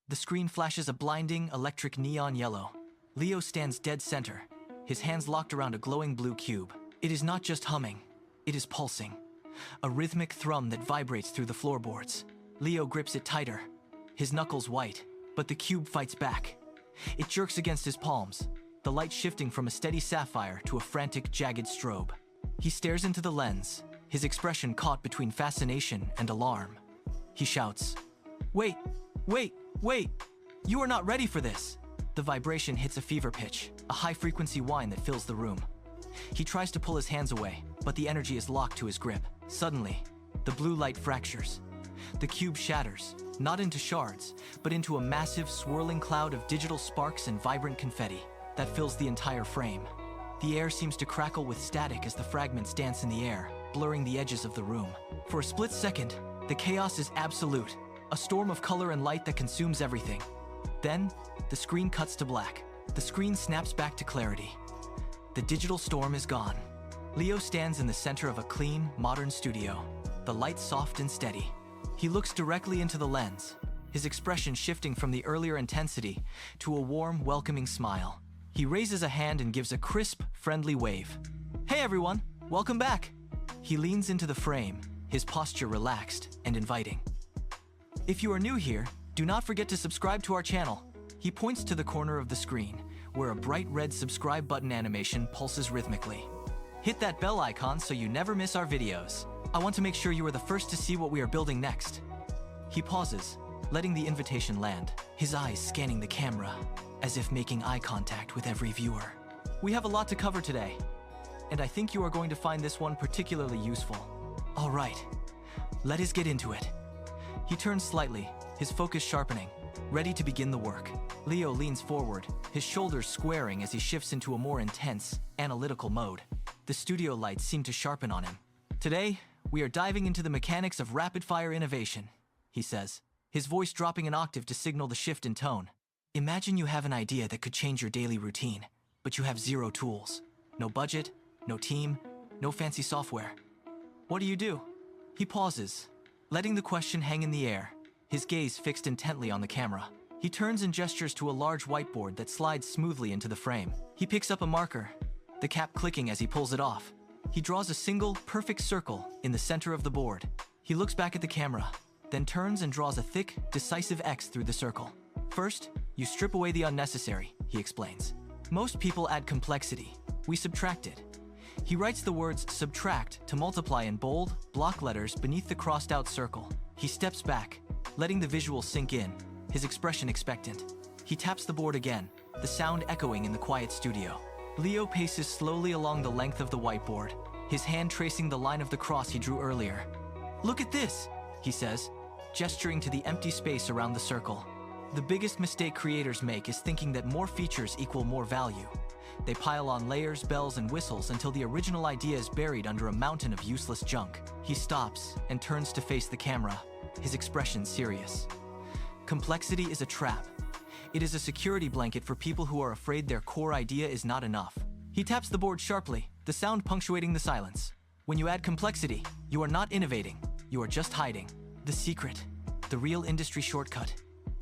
The screen flashes a blinding, electric neon yellow. Leo stands dead center, his hands locked around a glowing blue cube. It is not just humming, it is pulsing. A rhythmic thrum that vibrates through the floorboards. Leo grips it tighter, his knuckles white, but the cube fights back. It jerks against his palms, the light shifting from a steady sapphire to a frantic, jagged strobe. He stares into the lens, his expression caught between fascination and alarm. He shouts, "Wait, wait, wait! You are not ready for this!" The vibration hits a fever pitch, a high-frequency whine that fills the room. He tries to pull his hands away, but the energy is locked to his grip. Suddenly, the blue light fractures. The cube shatters, not into shards, but into a massive, swirling cloud of digital sparks and vibrant confetti that fills the entire frame. The air seems to crackle with static as the fragments dance in the air, blurring the edges of the room. For a split second, the chaos is absolute, a storm of color and light that consumes everything. Then, the screen cuts to black. The screen snaps back to clarity. The digital storm is gone. Leo stands in the center of a clean, modern studio, the light soft and steady. He looks directly into the lens, his expression shifting from the earlier intensity to a warm, welcoming smile. He raises a hand and gives a crisp, friendly wave. "Hey everyone, welcome back!" He leans into the frame, his posture relaxed and inviting. "If you are new here, do not forget to subscribe to our channel." He points to the corner of the screen, where a bright red subscribe button animation pulses rhythmically. "Hit that bell icon so you never miss our videos. I want to make sure you are the first to see what we are building next." He pauses, letting the invitation land, his eyes scanning the camera, as if making eye contact with every viewer. "We have a lot to cover today, and I think you are going to find this one particularly useful. All right, let us get into it." He turns slightly, his focus sharpening, ready to begin the work. Leo leans forward, his shoulders squaring as he shifts into a more intense, analytical mode. The studio lights seem to sharpen on him. "Today, we are diving into the mechanics of rapid-fire innovation," he says, his voice dropping an octave to signal the shift in tone. "Imagine you have an idea that could change your daily routine, but you have zero tools. No budget, no team, no fancy software. What do you do?" He pauses, letting the question hang in the air, his gaze fixed intently on the camera. He turns and gestures to a large whiteboard that slides smoothly into the frame. He picks up a marker, the cap clicking as he pulls it off. He draws a single, perfect circle in the center of the board. He looks back at the camera, then turns and draws a thick, decisive X through the circle. "First, you strip away the unnecessary," he explains. "Most people add complexity. We subtract it." He writes the words "subtract" to multiply in bold, block letters beneath the crossed-out circle. He steps back, letting the visual sink in, his expression expectant. He taps the board again, the sound echoing in the quiet studio. Leo paces slowly along the length of the whiteboard, his hand tracing the line of the cross he drew earlier. "Look at this," he says, gesturing to the empty space around the circle. The biggest mistake creators make is thinking that more features equal more value. They pile on layers, bells, and whistles until the original idea is buried under a mountain of useless junk. He stops and turns to face the camera, his expression serious. Complexity is a trap. It is a security blanket for people who are afraid their core idea is not enough. He taps the board sharply, the sound punctuating the silence. When you add complexity, you are not innovating, you are just hiding. The secret, the real industry shortcut,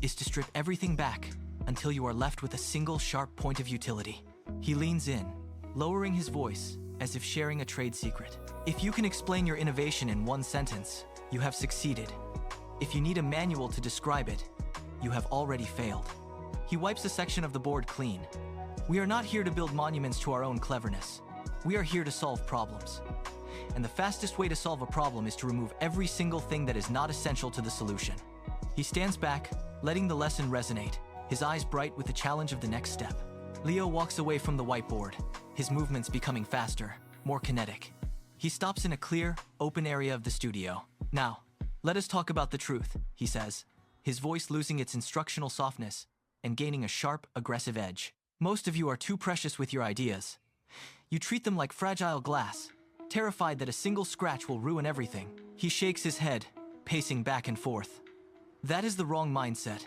is to strip everything back until you are left with a single sharp point of utility. He leans in, lowering his voice as if sharing a trade secret. "If you can explain your innovation in one sentence, you have succeeded. If you need a manual to describe it, you have already failed." He wipes a section of the board clean. "We are not here to build monuments to our own cleverness. We are here to solve problems. And the fastest way to solve a problem is to remove every single thing that is not essential to the solution." He stands back, letting the lesson resonate, his eyes bright with the challenge of the next step. Leo walks away from the whiteboard, his movements becoming faster, more kinetic. He stops in a clear, open area of the studio. "Now, let us talk about the truth," he says, his voice losing its instructional softness and gaining a sharp, aggressive edge. "Most of you are too precious with your ideas. You treat them like fragile glass, terrified that a single scratch will ruin everything." He shakes his head, pacing back and forth. "That is the wrong mindset.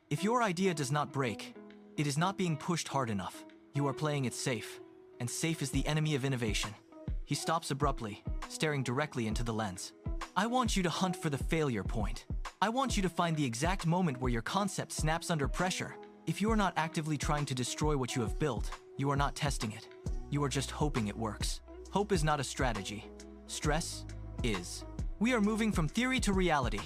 If your idea does not break, it is not being pushed hard enough. You are playing it safe, and safe is the enemy of innovation." He stops abruptly, staring directly into the lens. "I want you to hunt for the failure point. I want you to find the exact moment where your concept snaps under pressure. If you are not actively trying to destroy what you have built, you are not testing it. You are just hoping it works. Hope is not a strategy. Stress is. We are moving from theory to reality.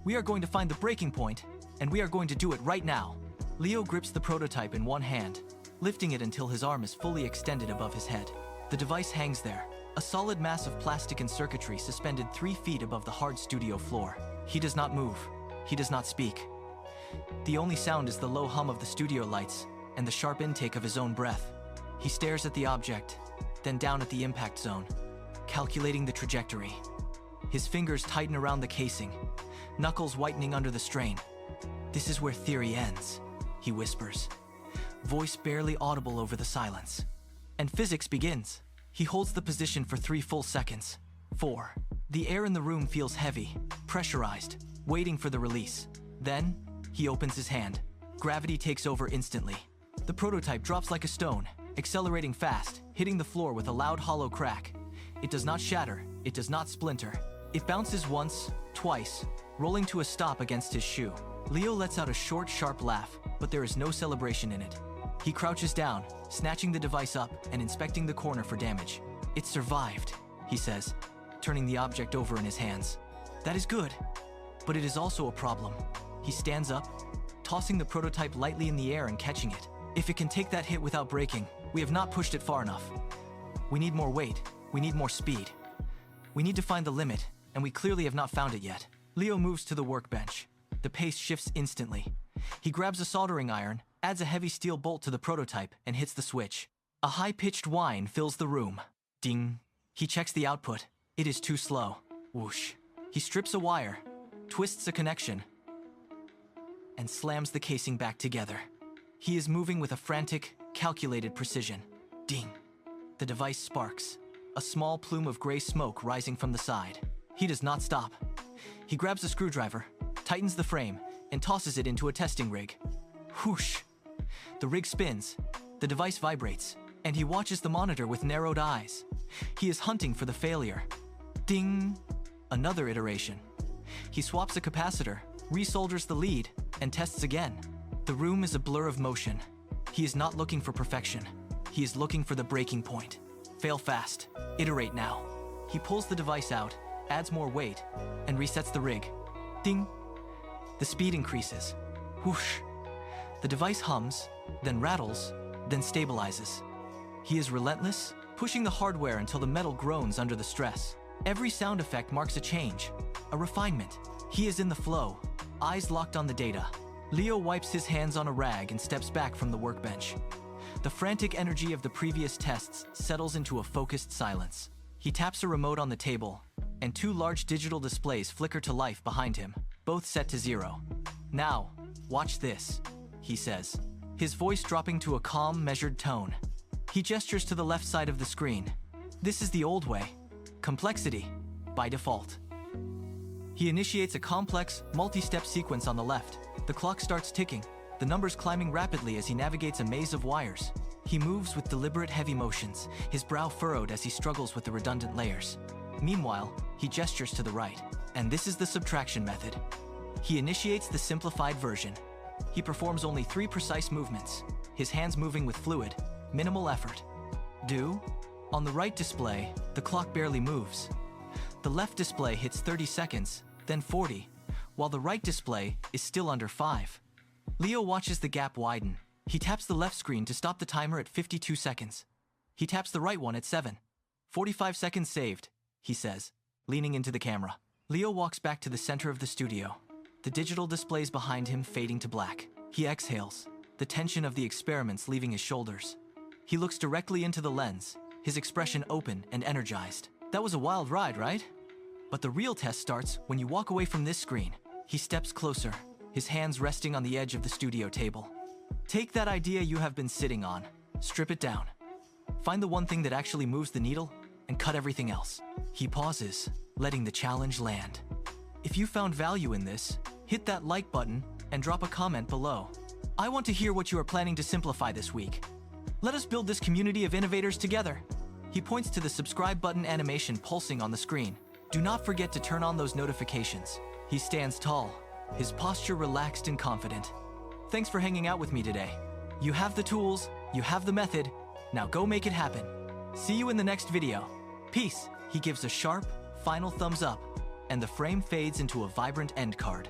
We are going to find the breaking point, and we are going to do it right now. Leo grips the prototype in one hand, lifting it until his arm is fully extended above his head. The device hangs there, a solid mass of plastic and circuitry suspended 3 feet above the hard studio floor. He does not move. He does not speak. The only sound is the low hum of the studio lights and the sharp intake of his own breath. He stares at the object, then down at the impact zone, calculating the trajectory. His fingers tighten around the casing, knuckles whitening under the strain. This is where theory ends, he whispers, voice barely audible over the silence. And physics begins. He holds the position for 3 full seconds. 4. The air in the room feels heavy, pressurized, waiting for the release. Then, he opens his hand. Gravity takes over instantly. The prototype drops like a stone, accelerating fast, hitting the floor with a loud hollow crack. It does not shatter, it does not splinter. It bounces once, twice, rolling to a stop against his shoe. Leo lets out a short, sharp laugh, but there is no celebration in it. He crouches down, snatching the device up and inspecting the corner for damage. It survived, he says, turning the object over in his hands. That is good, but it is also a problem. He stands up, tossing the prototype lightly in the air and catching it. If it can take that hit without breaking, we have not pushed it far enough. We need more weight, we need more speed. We need to find the limit, and we clearly have not found it yet. Leo moves to the workbench. The pace shifts instantly. He grabs a soldering iron, adds a heavy steel bolt to the prototype, and hits the switch. A high-pitched whine fills the room. Ding. He checks the output. It is too slow. Whoosh. He strips a wire, twists a connection, and slams the casing back together. He is moving with a frantic, calculated precision. Ding. The device sparks, a small plume of gray smoke rising from the side. He does not stop. He grabs a screwdriver, tightens the frame, and tosses it into a testing rig. Whoosh! The rig spins, the device vibrates, and he watches the monitor with narrowed eyes. He is hunting for the failure. Ding! Another iteration. He swaps a capacitor, resolders the lead, and tests again. The room is a blur of motion. He is not looking for perfection. He is looking for the breaking point. Fail fast. Iterate now. He pulls the device out, adds more weight, and resets the rig. Ding! The speed increases. Whoosh! The device hums, then rattles, then stabilizes. He is relentless, pushing the hardware until the metal groans under the stress. Every sound effect marks a change, a refinement. He is in the flow, eyes locked on the data. Leo wipes his hands on a rag and steps back from the workbench. The frantic energy of the previous tests settles into a focused silence. He taps a remote on the table, and 2 large digital displays flicker to life behind him, both set to 0. Now, watch this, he says, his voice dropping to a calm, measured tone. He gestures to the left side of the screen. This is the old way. Complexity, by default. He initiates a complex, multi-step sequence on the left. The clock starts ticking, the numbers climbing rapidly as he navigates a maze of wires. He moves with deliberate heavy motions, his brow furrowed as he struggles with the redundant layers. Meanwhile, he gestures to the right, and this is the subtraction method. He initiates the simplified version. He performs only 3 precise movements, his hands moving with fluid, minimal effort. Do? On the right display, the clock barely moves. The left display hits 30 seconds, then 40, while the right display is still under 5. Leo watches the gap widen. He taps the left screen to stop the timer at 52 seconds. He taps the right one at 7. 45 seconds saved, he says, leaning into the camera. Leo walks back to the center of the studio, the digital displays behind him fading to black. He exhales, the tension of the experiments leaving his shoulders. He looks directly into the lens, his expression open and energized. That was a wild ride, right? But the real test starts when you walk away from this screen. He steps closer, his hands resting on the edge of the studio table. Take that idea you have been sitting on, strip it down. Find the one thing that actually moves the needle, and cut everything else. He pauses, letting the challenge land. If you found value in this, hit that like button and drop a comment below. I want to hear what you are planning to simplify this week. Let us build this community of innovators together. He points to the subscribe button animation pulsing on the screen. Do not forget to turn on those notifications. He stands tall, his posture relaxed and confident. Thanks for hanging out with me today. You have the tools, you have the method, now go make it happen. See you in the next video. Peace. He gives a sharp, final thumbs up, and the frame fades into a vibrant end card.